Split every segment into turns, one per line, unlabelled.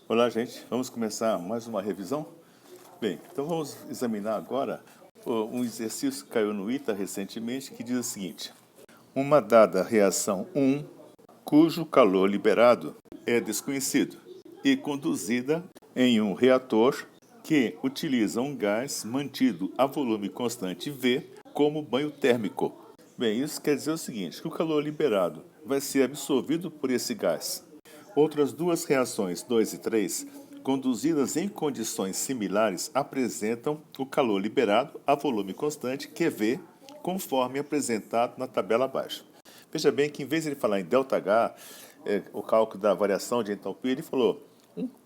Olá, gente. Vamos começar mais uma revisão? Bem, então vamos examinar agora um exercício que caiu no ITA recentemente que diz o seguinte. Uma dada reação 1, cujo calor liberado é desconhecido e conduzida em um reator que utiliza um gás mantido a volume constante V como banho térmico. Bem, isso quer dizer o seguinte, que o calor liberado vai ser absorvido por esse gás. Outras duas reações, 2 e 3, conduzidas em condições similares, apresentam o calor liberado a volume constante, QV, conforme apresentado na tabela abaixo. Veja bem que, em vez de ele falar em ΔH, o cálculo da variação de entropia, ele falou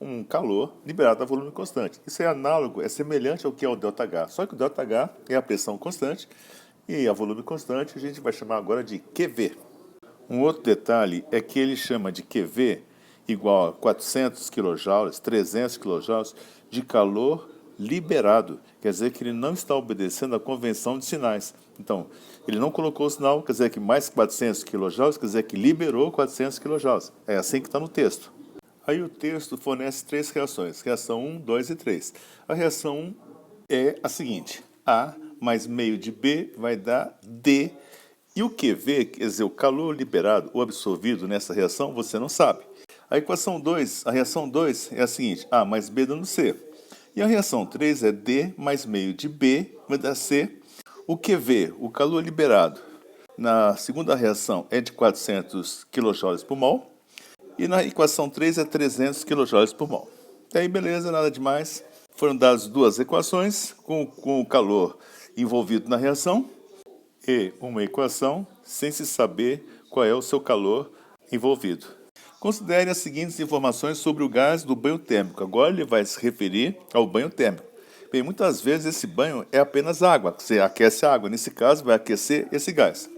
um calor liberado a volume constante. Isso é análogo, é semelhante ao que é o ΔH, só que o ΔH é a pressão constante e a volume constante a gente vai chamar agora de QV. Um outro detalhe é que ele chama de QV igual a 400 kJ, 300 kJ de calor liberado. Quer dizer que ele não está obedecendo à convenção de sinais. Então, ele não colocou o sinal, quer dizer que mais 400 kJ, quer dizer que liberou 400 kJ. É assim que está no texto. Aí o texto fornece três reações, reação 1, 2 e 3. A reação 1 é a seguinte, A mais meio de B vai dar D. E o QV, quer dizer, o calor liberado ou absorvido nessa reação, você não sabe. A equação 2, a reação 2 é a seguinte, A mais B dando C. E a reação 3 é D mais meio de B vai dar C. O QV, o calor liberado, na segunda reação é de 400 kJ por mol. E na equação 3 é 300 kJ por mol. E aí, beleza, nada demais. Foram dadas duas equações com o calor envolvido na reação e uma equação sem se saber qual é o seu calor envolvido. Considere as seguintes informações sobre o gás do banho térmico. Agora ele vai se referir ao banho térmico. Bem, muitas vezes esse banho é apenas água. Você aquece a água, nesse caso vai aquecer esse gás,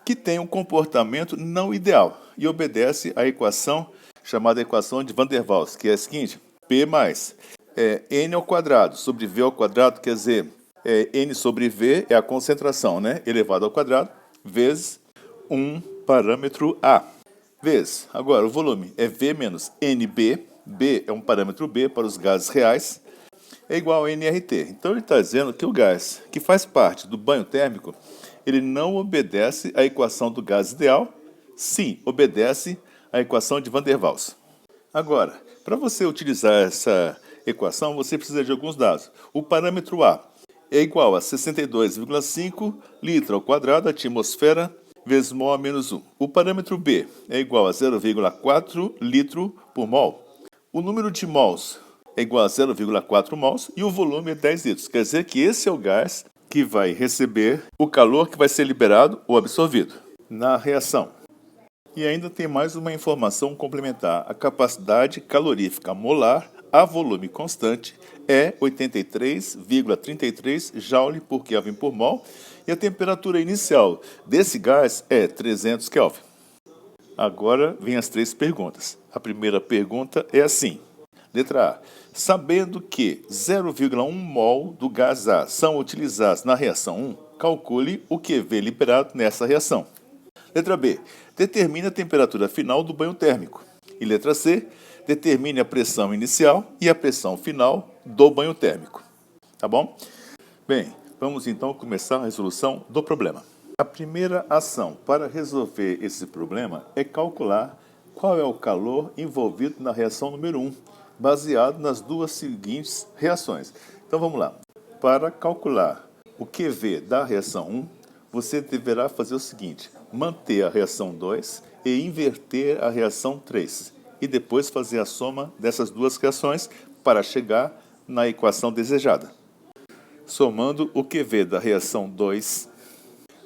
que tem um comportamento não ideal e obedece à equação chamada equação de Van der Waals, que é a seguinte, P mais N ao quadrado sobre V ao quadrado, quer dizer, N sobre V é a concentração, né, elevado ao quadrado, vezes um parâmetro A. Vezes, agora o volume é V menos NB, B é um parâmetro B para os gases reais, é igual a nRT. Então ele está dizendo que o gás que faz parte do banho térmico, ele não obedece à equação do gás ideal, sim, obedece à equação de Van der Waals. Agora, para você utilizar essa equação, você precisa de alguns dados. O parâmetro A é igual a 62,5 litro ao quadrado, atmosfera, vezes mol a menos 1. O parâmetro B é igual a 0,4 litro por mol. O número de mols é igual a 0,4 mols e o volume é 10 litros. Quer dizer que esse é o gás que vai receber o calor que vai ser liberado ou absorvido na reação. E ainda tem mais uma informação complementar. A capacidade calorífica molar a volume constante é 83,33 joule por Kelvin por mol e a temperatura inicial desse gás é 300 Kelvin. Agora vem as três perguntas. A primeira pergunta é assim. Letra A. Sabendo que 0,1 mol do gás A são utilizados na reação 1, calcule o QV liberado nessa reação. Letra B. Determine a temperatura final do banho térmico. E letra C. Determine a pressão inicial e a pressão final do banho térmico. Tá bom? Bem, vamos então começar a resolução do problema. A primeira ação para resolver esse problema é calcular qual é o calor envolvido na reação número 1, baseado nas duas seguintes reações. Então vamos lá. Para calcular o QV da reação 1, você deverá fazer o seguinte, manter a reação 2 e inverter a reação 3, e depois fazer a soma dessas duas reações para chegar na equação desejada. Somando o QV da reação 2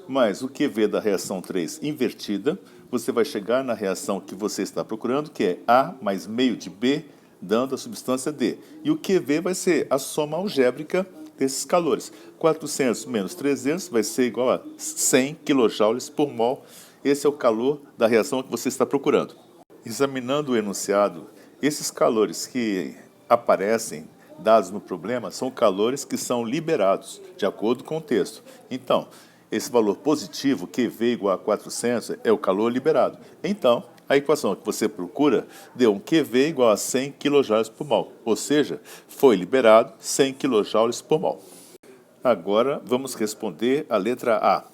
mais o QV da reação 3 invertida, você vai chegar na reação que você está procurando, que é A mais meio de B, dando a substância D. E o QV vai ser a soma algébrica desses calores. 400 menos 300 vai ser igual a 100 kJ por mol. Esse é o calor da reação que você está procurando. Examinando o enunciado, esses calores que aparecem dados no problema são calores que são liberados, de acordo com o texto. Então, esse valor positivo, QV igual a 400, é o calor liberado. Então, a equação que você procura deu um QV igual a 100 kJ por mol, ou seja, foi liberado 100 kJ por mol. Agora vamos responder a letra A.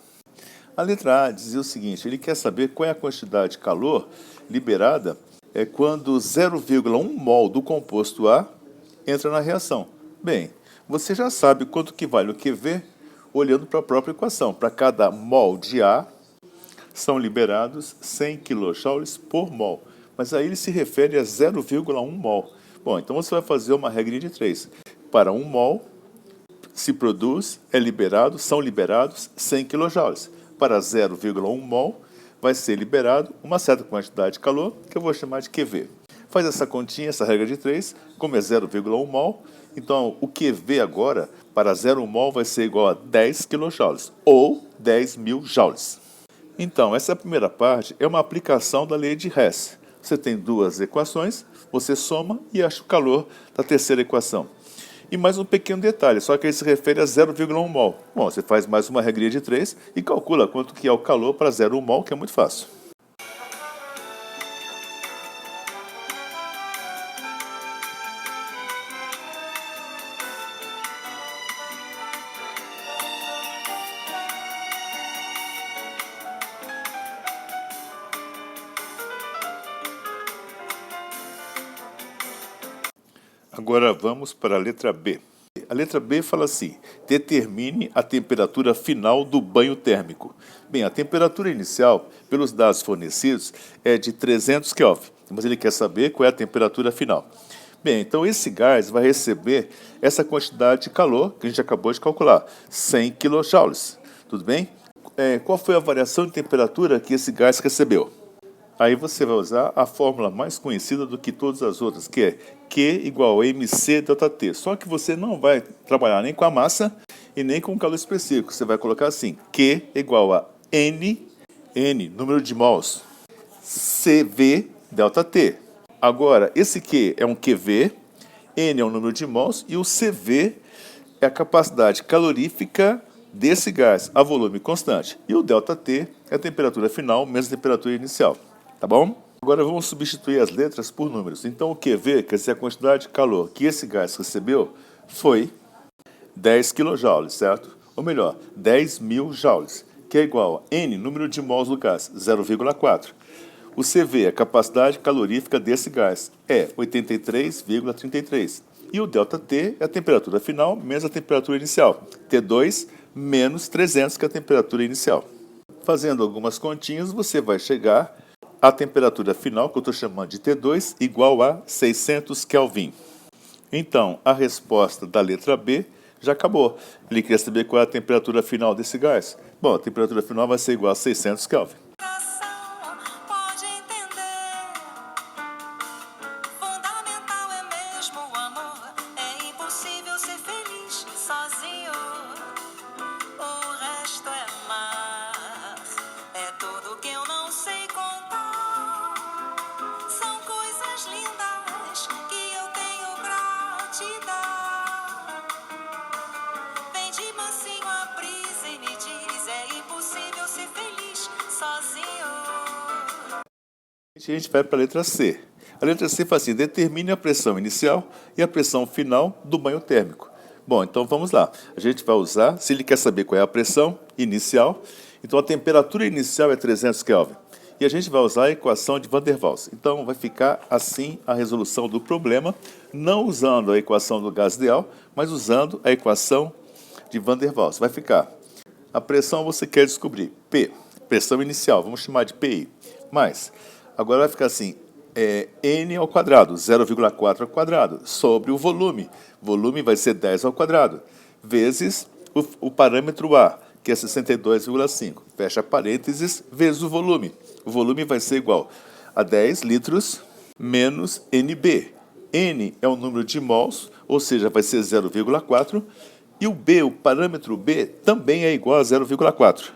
A letra A dizia o seguinte, ele quer saber qual é a quantidade de calor liberada quando 0,1 mol do composto A entra na reação. Bem, você já sabe quanto que vale o QV olhando para a própria equação. Para cada mol de A, são liberados 100 kJ por mol. Mas aí ele se refere a 0,1 mol. Bom, então você vai fazer uma regrinha de 3. Para 1 mol, se produz, são liberados 100 kJ. Para 0,1 mol, vai ser liberado uma certa quantidade de calor, que eu vou chamar de QV. Faz essa continha, essa regra de 3, como é 0,1 mol, então o QV agora, para 0,1 mol, vai ser igual a 10 kJ, ou 10.000 joules. Então, essa primeira parte é uma aplicação da lei de Hess. Você tem duas equações, você soma e acha o calor da terceira equação. E mais um pequeno detalhe, só que ele se refere a 0,1 mol. Bom, você faz mais uma regrinha de 3 e calcula quanto que é o calor para 0,1 mol, que é muito fácil. Agora vamos para a letra B. A letra B fala assim, determine a temperatura final do banho térmico. Bem, a temperatura inicial, pelos dados fornecidos, é de 300 Kelvin, mas ele quer saber qual é a temperatura final. Bem, então esse gás vai receber essa quantidade de calor que a gente acabou de calcular, 100 kJ, tudo bem? Qual foi a variação de temperatura que esse gás recebeu? Aí você vai usar a fórmula mais conhecida do que todas as outras, que é Q igual a mc ΔT. Só que você não vai trabalhar nem com a massa e nem com o calor específico. Você vai colocar assim, Q igual a N, número de mols, CV ΔT. Agora, esse Q é um QV, N é o número de mols e o CV é a capacidade calorífica desse gás a volume constante. E o ΔT é a temperatura final menos a temperatura inicial. Tá bom? Agora vamos substituir as letras por números. Então o QV, quer dizer a quantidade de calor que esse gás recebeu, foi 10 kJ, certo? Ou melhor, 10.000 joules, que é igual a N, número de mols do gás, 0,4. O CV, a capacidade calorífica desse gás, é 83,33. E o ΔT é a temperatura final menos a temperatura inicial, T2 menos 300, que é a temperatura inicial. Fazendo algumas continhas, você vai chegar à temperatura final, que eu estou chamando de T2, igual a 600 Kelvin. Então, a resposta da letra B já acabou. Ele queria saber qual é a temperatura final desse gás. Bom, a temperatura final vai ser igual a 600 Kelvin. A gente vai para a letra C. A letra C fala assim, determine a pressão inicial e a pressão final do banho térmico. Bom, então vamos lá. A gente vai usar, se ele quer saber qual é a pressão inicial, então a temperatura inicial é 300 Kelvin. E a gente vai usar a equação de Van der Waals. Então vai ficar assim a resolução do problema, não usando a equação do gás ideal, mas usando a equação de Van der Waals. Vai ficar, a pressão você quer descobrir, P, pressão inicial, vamos chamar de PI, mais... Agora vai ficar assim, N ao quadrado, 0,4 ao quadrado, sobre o volume. Volume vai ser 10 ao quadrado, vezes o parâmetro A, que é 62,5. Fecha parênteses, vezes o volume. O volume vai ser igual a 10 litros menos NB. N é o número de mols, ou seja, vai ser 0,4. E o B, o parâmetro B, também é igual a 0,4,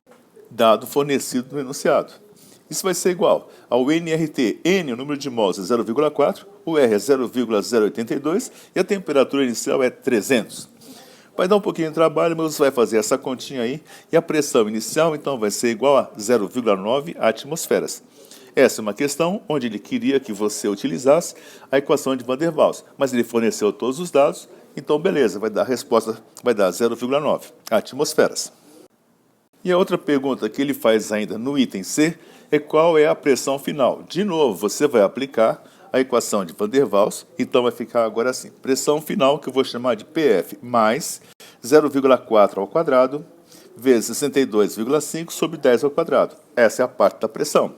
dado fornecido no enunciado. Isso vai ser igual ao nRT. N, o número de mols, é 0,4, o R é 0,082 e a temperatura inicial é 300. Vai dar um pouquinho de trabalho, mas você vai fazer essa continha aí. E a pressão inicial, então, vai ser igual a 0,9 atmosferas. Essa é uma questão onde ele queria que você utilizasse a equação de Van der Waals, mas ele forneceu todos os dados, então beleza, vai dar a resposta, vai dar 0,9 atmosferas. E a outra pergunta que ele faz ainda no item C é qual é a pressão final. De novo, você vai aplicar a equação de Van der Waals, então vai ficar agora assim, pressão final, que eu vou chamar de PF, mais 0,4 ao quadrado, vezes 62,5 sobre 10 ao quadrado. Essa é a parte da pressão.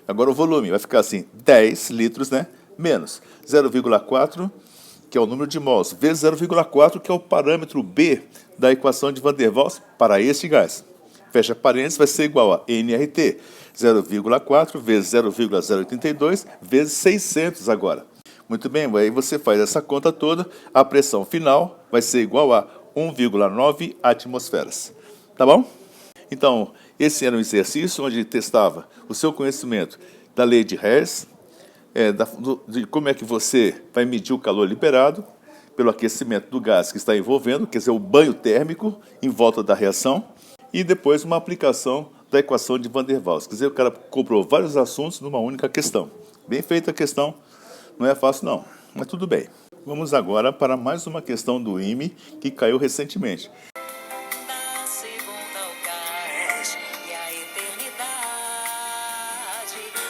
Agora o volume vai ficar assim, 10 litros, né? Menos 0,4, que é o número de mols, vezes 0,4, que é o parâmetro B da equação de Van der Waals para este gás. Fecha parênteses, vai ser igual a nRT, 0,4 vezes 0,082 vezes 600 agora. Muito bem, aí você faz essa conta toda, a pressão final vai ser igual a 1,9 atmosferas. Tá bom? Então, esse era um exercício onde testava o seu conhecimento da lei de Hertz, de como é que você vai medir o calor liberado pelo aquecimento do gás que está envolvendo, quer dizer, o banho térmico em volta da reação, e depois uma aplicação da equação de Van der Waals. Quer dizer, o cara cobrou vários assuntos numa única questão. Bem feita a questão, não é fácil não, mas tudo bem. Vamos agora para mais uma questão do IME que caiu recentemente.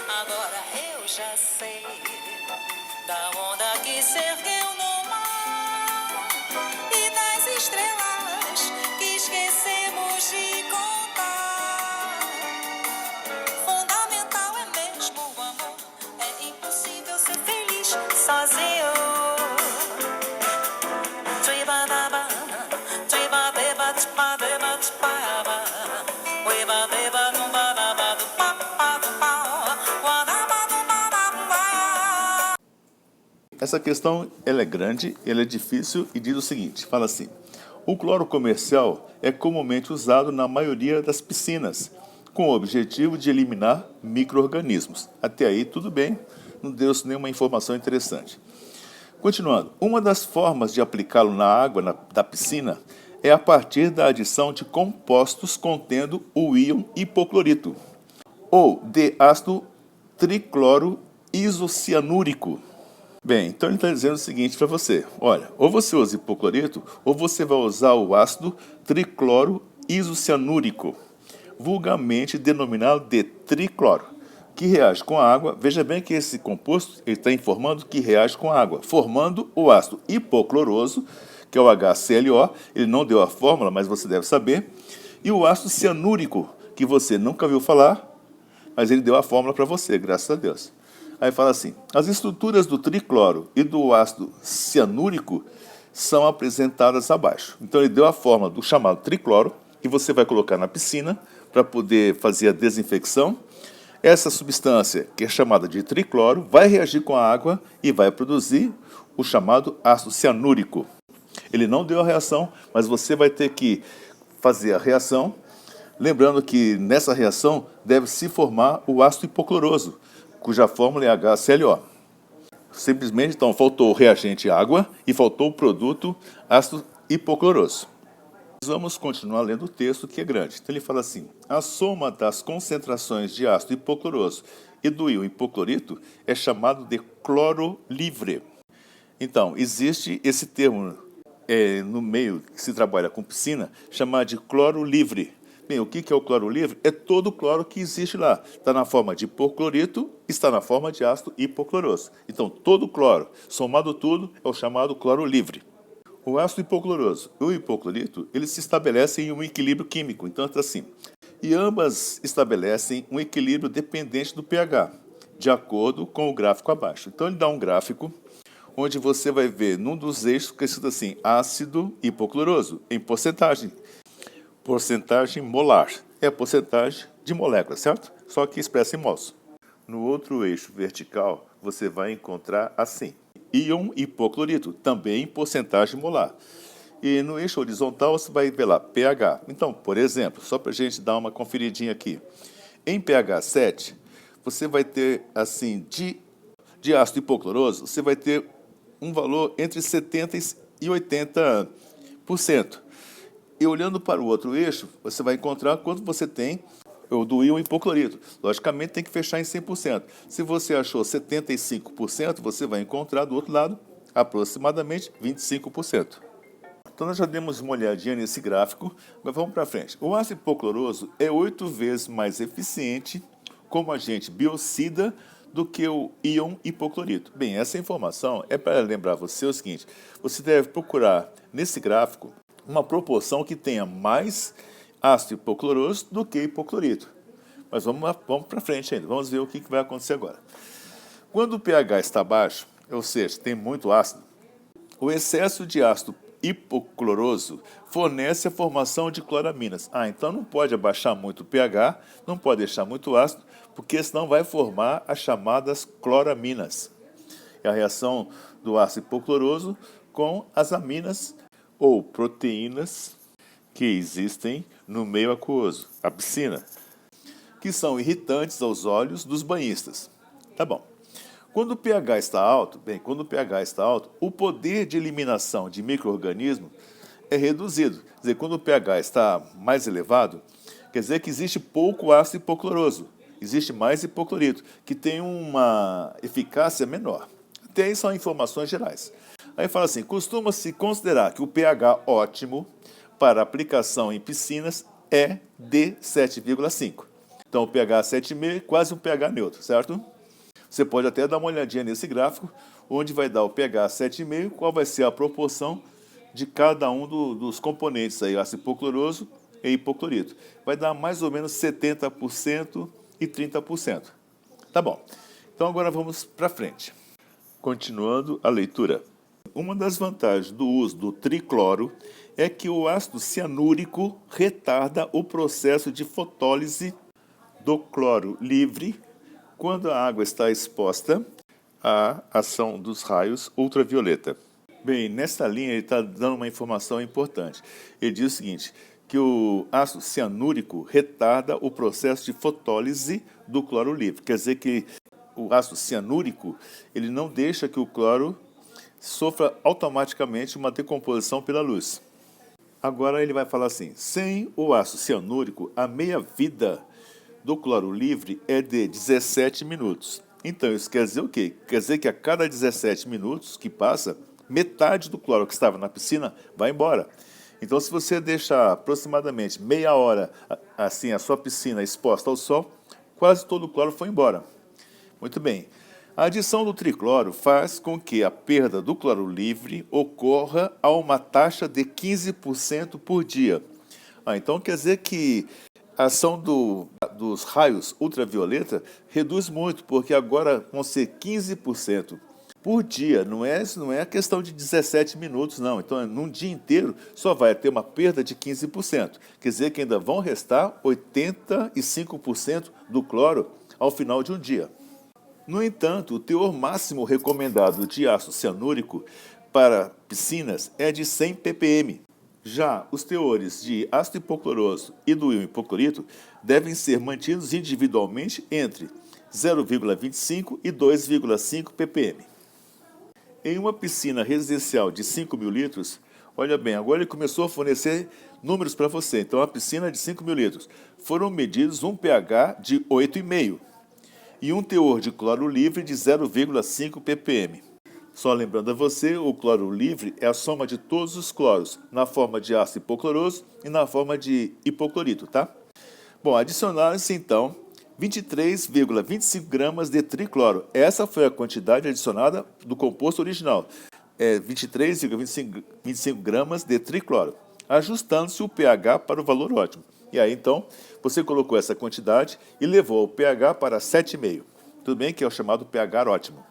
Agora eu já sei da onda que se ergueu no mar e das estrelas que esquecemos de contar. Fundamental é mesmo o amor, é impossível ser feliz sozinho.
Essa questão ela é grande, ela é difícil e diz o seguinte, fala assim, o cloro comercial é comumente usado na maioria das piscinas, com o objetivo de eliminar micro-organismos. Até aí tudo bem, não deu nenhuma informação interessante. Continuando, uma das formas de aplicá-lo na água da piscina é a partir da adição de compostos contendo o íon hipoclorito, ou de ácido tricloro isocianúrico. Bem, então ele está dizendo o seguinte para você, olha, ou você usa hipoclorito, ou você vai usar o ácido tricloro isocianúrico, vulgarmente denominado de tricloro, que reage com a água. Veja bem que esse composto está informando que reage com a água, formando o ácido hipocloroso, que é o HClO, ele não deu a fórmula, mas você deve saber, e o ácido cianúrico, que você nunca viu falar, mas ele deu a fórmula para você, graças a Deus. Aí fala assim, as estruturas do tricloro e do ácido cianúrico são apresentadas abaixo. Então ele deu a fórmula do chamado tricloro, que você vai colocar na piscina para poder fazer a desinfecção. Essa substância, que é chamada de tricloro, vai reagir com a água e vai produzir o chamado ácido cianúrico. Ele não deu a reação, mas você vai ter que fazer a reação, lembrando que nessa reação deve se formar o ácido hipocloroso, cuja fórmula é HClO. Simplesmente, então, faltou o reagente água e faltou o produto ácido hipocloroso. Vamos continuar lendo o texto, que é grande. Então ele fala assim, a soma das concentrações de ácido hipocloroso e do íon hipoclorito é chamado de cloro livre. Então, existe esse termo no meio que se trabalha com piscina, chamado de cloro livre. Bem, o que é o cloro livre? É todo o cloro que existe lá. Está na forma de hipoclorito, está na forma de ácido hipocloroso. Então, todo o cloro, somado tudo, é o chamado cloro livre. O ácido hipocloroso e o hipoclorito, eles se estabelecem em um equilíbrio químico. Então, é assim. E ambas estabelecem um equilíbrio dependente do pH, de acordo com o gráfico abaixo. Então, ele dá um gráfico onde você vai ver, num dos eixos, que é escrito assim, ácido hipocloroso, em porcentagem. Porcentagem molar, é a porcentagem de moléculas, certo? Só que expressa em mols. No outro eixo vertical, você vai encontrar assim, íon hipoclorito, também em porcentagem molar. E no eixo horizontal, você vai ver lá, pH. Então, por exemplo, só para a gente dar uma conferidinha aqui, em pH 7, você vai ter, assim, de ácido hipocloroso, você vai ter um valor entre 70% e 80%. E olhando para o outro eixo, você vai encontrar quanto você tem ou do íon hipoclorito. Logicamente tem que fechar em 100%. Se você achou 75%, você vai encontrar do outro lado aproximadamente 25%. Então nós já demos uma olhadinha nesse gráfico, mas vamos para frente. O ácido hipocloroso é 8 vezes mais eficiente como agente biocida do que o íon hipoclorito. Bem, essa informação é para lembrar você o seguinte: você deve procurar nesse gráfico uma proporção que tenha mais ácido hipocloroso do que hipoclorito. Mas vamos para frente ainda, vamos ver o que vai acontecer agora. Quando o pH está baixo, ou seja, tem muito ácido, o excesso de ácido hipocloroso fornece a formação de cloraminas. Então não pode abaixar muito o pH, não pode deixar muito ácido, porque senão vai formar as chamadas cloraminas. É a reação do ácido hipocloroso com as aminas ou proteínas que existem no meio aquoso, a piscina, que são irritantes aos olhos dos banhistas. Tá bom. Quando o pH está alto, o poder de eliminação de micro-organismos é reduzido. Quer dizer, quando o pH está mais elevado, quer dizer que existe pouco ácido hipocloroso, existe mais hipoclorito, que tem uma eficácia menor. Até aí são informações gerais. Aí fala assim, costuma-se considerar que o pH ótimo para aplicação em piscinas é de 7,5. Então o pH 7,5 é quase um pH neutro, certo? Você pode até dar uma olhadinha nesse gráfico, onde vai dar o pH 7,5, qual vai ser a proporção de cada um dos componentes, aí, ácido hipocloroso e hipoclorito. Vai dar mais ou menos 70% e 30%. Tá bom. Então agora vamos para frente. Continuando a leitura. Uma das vantagens do uso do tricloro é que o ácido cianúrico retarda o processo de fotólise do cloro livre quando a água está exposta à ação dos raios ultravioleta. Bem, nessa linha ele está dando uma informação importante. Ele diz o seguinte, que o ácido cianúrico retarda o processo de fotólise do cloro livre. Quer dizer que o ácido cianúrico ele não deixa que o cloro sofra automaticamente uma decomposição pela luz. Agora ele vai falar assim, sem o ácido cianúrico, a meia-vida do cloro livre é de 17 minutos. Então, isso quer dizer o quê? Quer dizer que a cada 17 minutos que passa, metade do cloro que estava na piscina vai embora. Então, se você deixar aproximadamente meia hora assim a sua piscina exposta ao sol, quase todo o cloro foi embora. Muito bem. A adição do tricloro faz com que a perda do cloro livre ocorra a uma taxa de 15% por dia. Então, quer dizer que a ação dos raios ultravioleta reduz muito, porque agora vão ser 15% por dia. Não é a questão de 17 minutos, não. Então, num dia inteiro, só vai ter uma perda de 15%. Quer dizer que ainda vão restar 85% do cloro ao final de um dia. No entanto, o teor máximo recomendado de ácido cianúrico para piscinas é de 100 ppm. Já os teores de ácido hipocloroso e do íon hipoclorito devem ser mantidos individualmente entre 0,25 e 2,5 ppm. Em uma piscina residencial de 5.000 litros, olha bem, agora ele começou a fornecer números para você. Então, a piscina de 5.000 litros foram medidos um pH de 8,5 e um teor de cloro livre de 0,5 ppm. Só lembrando a você, o cloro livre é a soma de todos os cloros, na forma de ácido hipocloroso e na forma de hipoclorito, tá? Bom, adicionaram-se então 23,25 gramas de tricloro. Essa foi a quantidade adicionada do composto original. 23,25 gramas de tricloro, ajustando-se o pH para o valor ótimo. E aí, então, você colocou essa quantidade e levou o pH para 7,5. Tudo bem que é o chamado pH ótimo.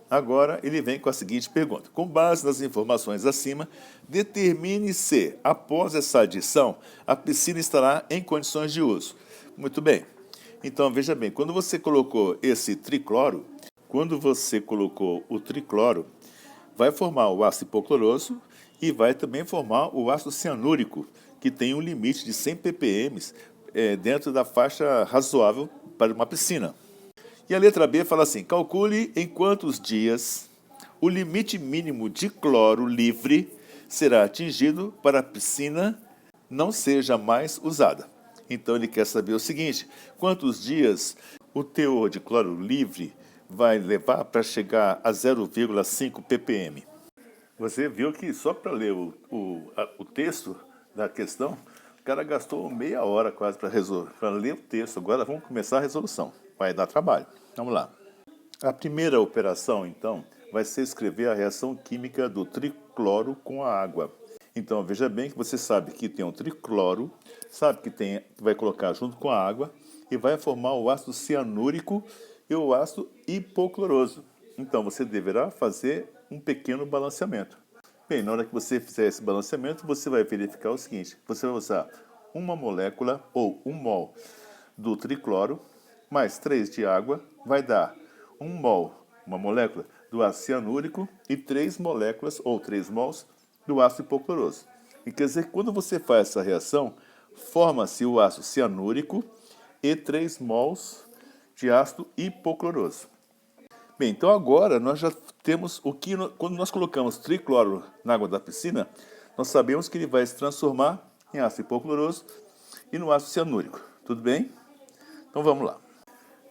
Agora, ele vem com a seguinte pergunta. Com base nas informações acima, determine se, após essa adição, a piscina estará em condições de uso. Muito bem. Então, veja bem, quando você colocou esse tricloro, vai formar o ácido hipocloroso e vai também formar o ácido cianúrico, que tem um limite de 100 ppm dentro da faixa razoável para uma piscina. E a letra B fala assim, calcule em quantos dias o limite mínimo de cloro livre será atingido para a piscina não seja mais usada. Então ele quer saber o seguinte: quantos dias o teor de cloro livre vai levar para chegar a 0,5 ppm? Você viu que só para ler o texto da questão, o cara gastou meia hora quase para ler o texto. Agora vamos começar a resolução. Vai dar trabalho. Vamos lá. A primeira operação, então, vai ser escrever a reação química do tricloro com a água. Então, veja bem que você sabe que tem um tricloro, sabe que vai colocar junto com a água e vai formar o ácido cianúrico e o ácido hipocloroso. Então, você deverá fazer um pequeno balanceamento. Bem, na hora que você fizer esse balanceamento, você vai verificar o seguinte: você vai usar uma molécula ou 1 mol do tricloro mais 3 de água, vai dar 1 mol, uma molécula, do ácido cianúrico e 3 moléculas ou 3 mols do ácido hipocloroso. E quer dizer que quando você faz essa reação, forma-se o ácido cianúrico e 3 mols de ácido hipocloroso. Bem, então agora nós já temos o que, quando nós colocamos tricloro na água da piscina, nós sabemos que ele vai se transformar em ácido hipocloroso e no ácido cianúrico. Tudo bem? Então vamos lá.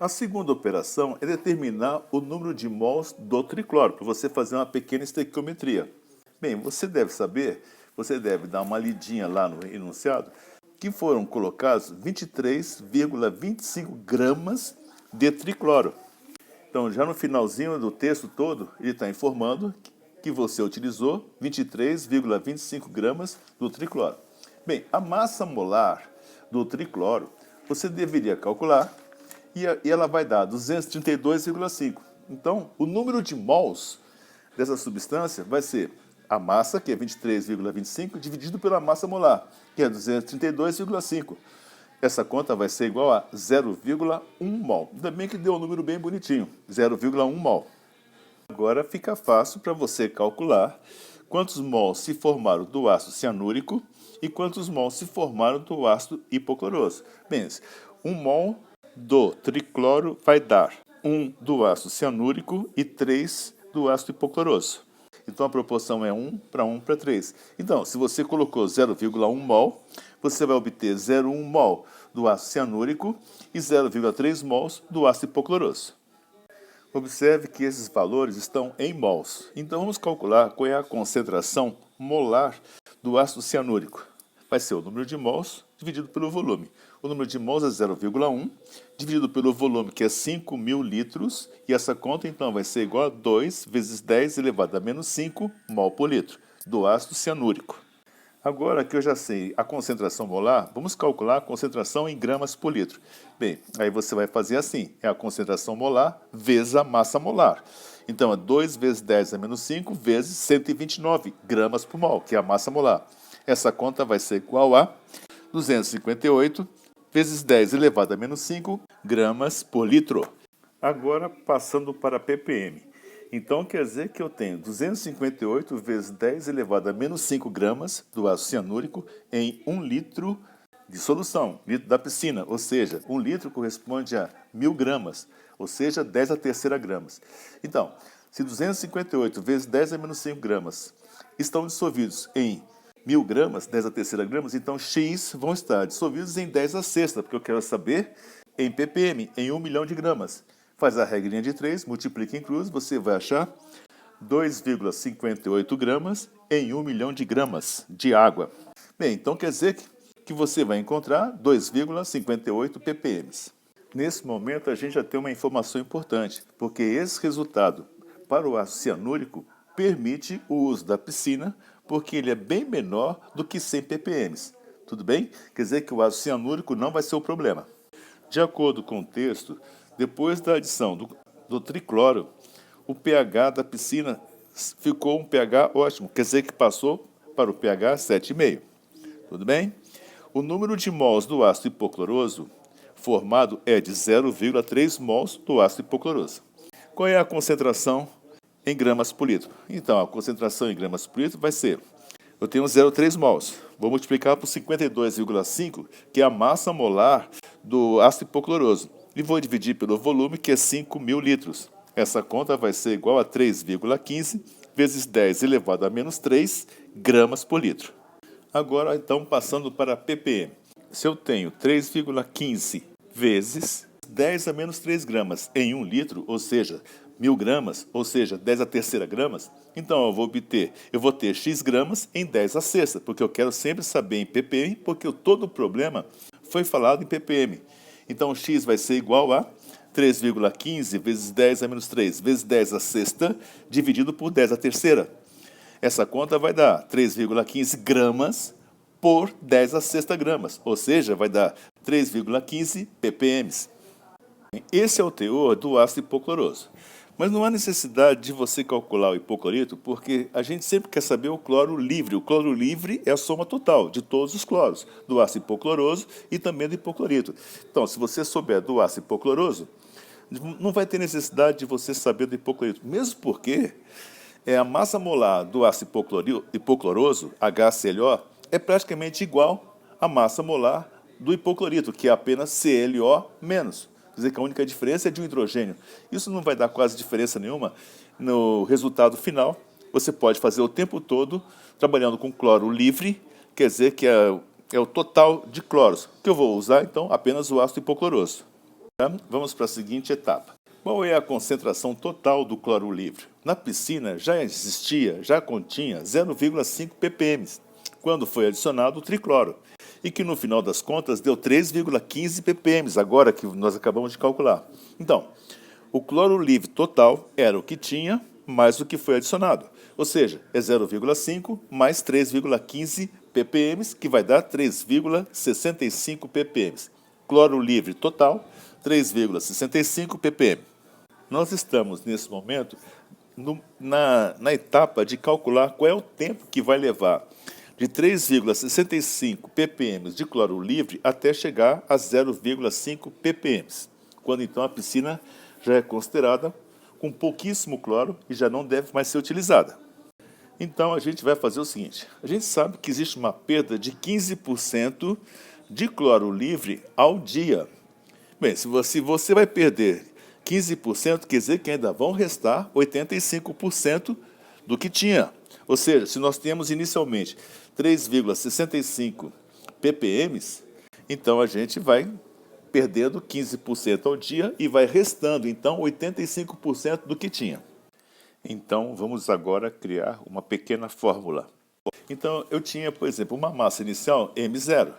A segunda operação é determinar o número de mols do tricloro, para você fazer uma pequena estequiometria. Bem, você deve saber, você deve dar uma lidinha lá no enunciado, que foram colocados 23,25 gramas de tricloro. Então, já no finalzinho do texto todo, ele está informando que você utilizou 23,25 gramas do tricloro. Bem, a massa molar do tricloro, você deveria calcular e ela vai dar 232,5. Então, o número de mols dessa substância vai ser a massa, que é 23,25, dividido pela massa molar, que é 232,5. Essa conta vai ser igual a 0,1 mol. Ainda bem que deu um número bem bonitinho, 0,1 mol. Agora fica fácil para você calcular quantos mols se formaram do ácido cianúrico e quantos mols se formaram do ácido hipocloroso. Bem, 1 mol do tricloro vai dar 1 do ácido cianúrico e 3 do ácido hipocloroso. Então a proporção é 1 para 1 para 3. Então, se você colocou 0,1 mol, você vai obter 0,1 mol do ácido cianúrico e 0,3 mols do ácido hipocloroso. Observe que esses valores estão em mols. Então vamos calcular qual é a concentração molar do ácido cianúrico. Vai ser o número de mols dividido pelo volume. O número de mols é 0,1, dividido pelo volume, que é 5.000 litros, e essa conta, então, vai ser igual a 2 vezes 10 elevado a menos 5 mol por litro do ácido cianúrico. Agora que eu já sei a concentração molar, vamos calcular a concentração em gramas por litro. Bem, aí você vai fazer assim, é a concentração molar vezes a massa molar. Então, é 2 vezes 10 a menos 5 vezes 129 gramas por mol, que é a massa molar. Essa conta vai ser igual a 258 vezes 10 elevado a menos 5 gramas por litro. Agora, passando para ppm. Então, quer dizer que eu tenho 258 vezes 10 elevado a menos 5 gramas do ácido cianúrico em 1 litro de solução, litro da piscina. Ou seja, 1 litro corresponde a 1.000 gramas, ou seja, 10 a terceira gramas. Então, se 258 vezes 10 a menos 5 gramas estão dissolvidos em 1.000 gramas, 10 a terceira gramas, então X vão estar dissolvidos em 10 a sexta, porque eu quero saber em ppm, em 1 milhão de gramas. Faz a regrinha de 3, multiplica em cruz, você vai achar 2,58 gramas em 1 milhão de gramas de água. Bem, então quer dizer que você vai encontrar 2,58 ppm. Nesse momento a gente já tem uma informação importante, porque esse resultado para o ácido cianúrico permite o uso da piscina, porque ele é bem menor do que 100 ppm. Tudo bem? Quer dizer que o ácido cianúrico não vai ser o problema. De acordo com o texto, depois da adição do tricloro, o pH da piscina ficou um pH ótimo, quer dizer que passou para o pH 7,5. Tudo bem? O número de mols do ácido hipocloroso formado é de 0,3 mols do ácido hipocloroso. Qual é a concentração em gramas por litro? Então, a concentração em gramas por litro vai ser, eu tenho 0,3 mols, vou multiplicar por 52,5, que é a massa molar do ácido hipocloroso, e vou dividir pelo volume, que é 5.000 litros. Essa conta vai ser igual a 3,15 vezes 10 elevado a menos 3 gramas por litro. Agora, então, passando para ppm. se eu tenho 3,15 vezes 10 a menos 3 gramas em 1 litro, ou seja, 1.000 gramas, ou seja, 10 a terceira gramas, então eu vou ter x gramas em 10 a sexta, porque eu quero sempre saber em ppm, porque todo o problema foi falado em ppm. Então, x vai ser igual a 3,15 vezes 10 a menos 3 vezes 10 a sexta, dividido por 10 a terceira. Essa conta vai dar 3,15 gramas por 10 a sexta gramas, ou seja, vai dar 3,15 ppm. Esse é o teor do ácido hipocloroso. Mas não há necessidade de você calcular o hipoclorito, porque a gente sempre quer saber o cloro livre. O cloro livre é a soma total de todos os cloros, do ácido hipocloroso e também do hipoclorito. Então, se você souber do ácido hipocloroso, não vai ter necessidade de você saber do hipoclorito, mesmo porque a massa molar do ácido hipocloroso, HClO, é praticamente igual à massa molar do hipoclorito, que é apenas ClO menos. Quer dizer que a única diferença é de um hidrogênio. Isso não vai dar quase diferença nenhuma no resultado final. Você pode fazer o tempo todo trabalhando com cloro livre, quer dizer que é o total de cloros, que eu vou usar, então, apenas o ácido hipocloroso. Tá? Vamos para a seguinte etapa. Qual é a concentração total do cloro livre? Na piscina já continha 0,5 ppm, quando foi adicionado o tricloro, e que no final das contas deu 3,15 ppm, agora que nós acabamos de calcular. Então, o cloro livre total era o que tinha mais o que foi adicionado, ou seja, é 0,5 mais 3,15 ppm, que vai dar 3,65 ppm. Cloro livre total, 3,65 ppm. Nós estamos, nesse momento, na etapa de calcular qual é o tempo que vai levar de 3,65 ppm de cloro livre até chegar a 0,5 ppm, quando então a piscina já é considerada com pouquíssimo cloro e já não deve mais ser utilizada. Então a gente vai fazer o seguinte, a gente sabe que existe uma perda de 15% de cloro livre ao dia. Bem, se você vai perder 15%, quer dizer que ainda vão restar 85% do que tinha. Ou seja, se nós temos inicialmente 3,65 ppm, então a gente vai perdendo 15% ao dia e vai restando, então, 85% do que tinha. Então, vamos agora criar uma pequena fórmula. Então, eu tinha, por exemplo, uma massa inicial M0.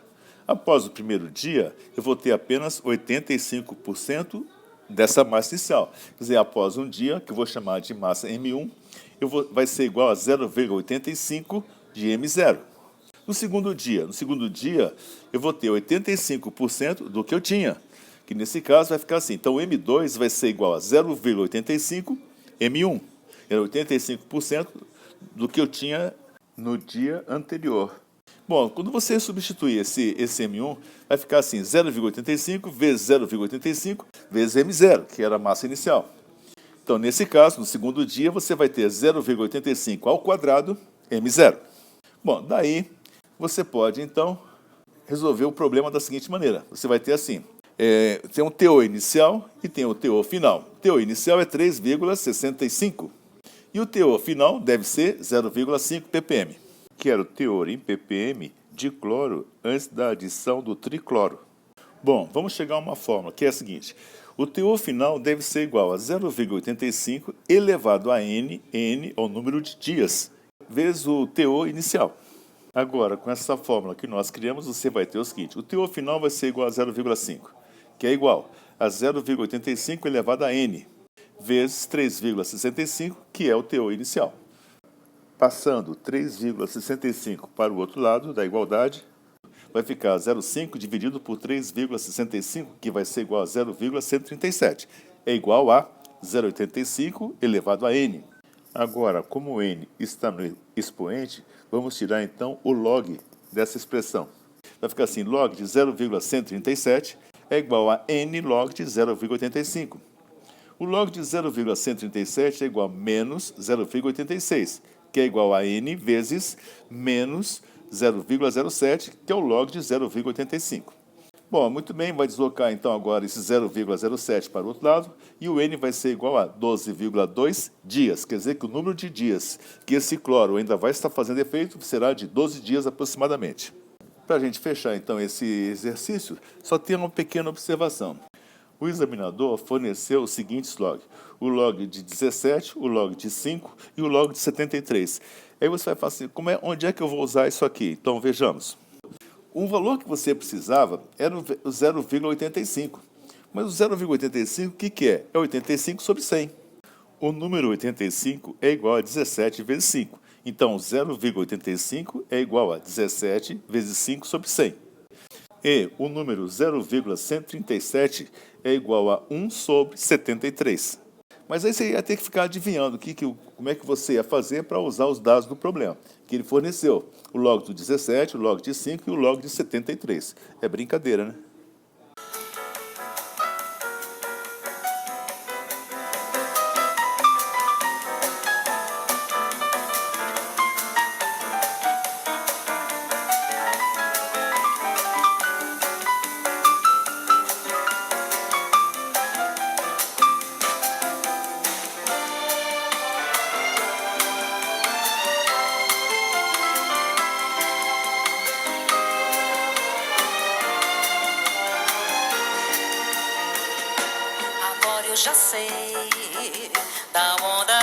Após o primeiro dia, eu vou ter apenas 85% dessa massa inicial. Quer dizer, após um dia, que eu vou chamar de massa M1, vai ser igual a 0,85 de M0. No segundo dia, eu vou ter 85% do que eu tinha, que nesse caso vai ficar assim. Então, o M2 vai ser igual a 0,85 M1. É 85% do que eu tinha no dia anterior. Bom, quando você substituir esse M1, vai ficar assim, 0,85 vezes 0,85 vezes M0, que era a massa inicial. Então, nesse caso, no segundo dia, você vai ter 0,85 ao quadrado M0. Bom, daí você pode, então, resolver o problema da seguinte maneira. Você vai ter assim, tem um teor inicial e tem o teor final. O teor inicial é 3,65 e o teor final deve ser 0,5 ppm, que era o teor em ppm de cloro antes da adição do tricloro. Bom, vamos chegar a uma fórmula, que é a seguinte. O teor final deve ser igual a 0,85 elevado a n é o número de dias, vezes o teor inicial. Agora, com essa fórmula que nós criamos, você vai ter o seguinte. O teor final vai ser igual a 0,5, que é igual a 0,85 elevado a n, vezes 3,65, que é o teor inicial. Passando 3,65 para o outro lado da igualdade, vai ficar 0,5 dividido por 3,65, que vai ser igual a 0,137. É igual a 0,85 elevado a n. Agora, como n está no expoente, vamos tirar então o log dessa expressão. Vai ficar assim, log de 0,137 é igual a n log de 0,85. O log de 0,137 é igual a menos 0,86, que é igual a n vezes menos 0,07, que é o log de 0,85. Bom, muito bem, vai deslocar então agora esse 0,07 para o outro lado, e o n vai ser igual a 12,2 dias, quer dizer que o número de dias que esse cloro ainda vai estar fazendo efeito será de 12 dias aproximadamente. Para a gente fechar, então, esse exercício, só tem uma pequena observação. O examinador forneceu os seguintes logs. O log de 17, o log de 5 e o log de 73. Aí você vai falar assim, onde é que eu vou usar isso aqui? Então, vejamos. O valor que você precisava era o 0,85. Mas o 0,85, o que é? É 85 sobre 100. O número 85 é igual a 17 vezes 5. Então, 0,85 é igual a 17 vezes 5 sobre 100. E o número 0,137 é igual a 1 sobre 73. Mas aí você ia ter que ficar adivinhando como é que você ia fazer para usar os dados do problema, que ele forneceu. O log do 17, o log de 5 e o log de 73. É brincadeira, né?
Agora eu já sei da onda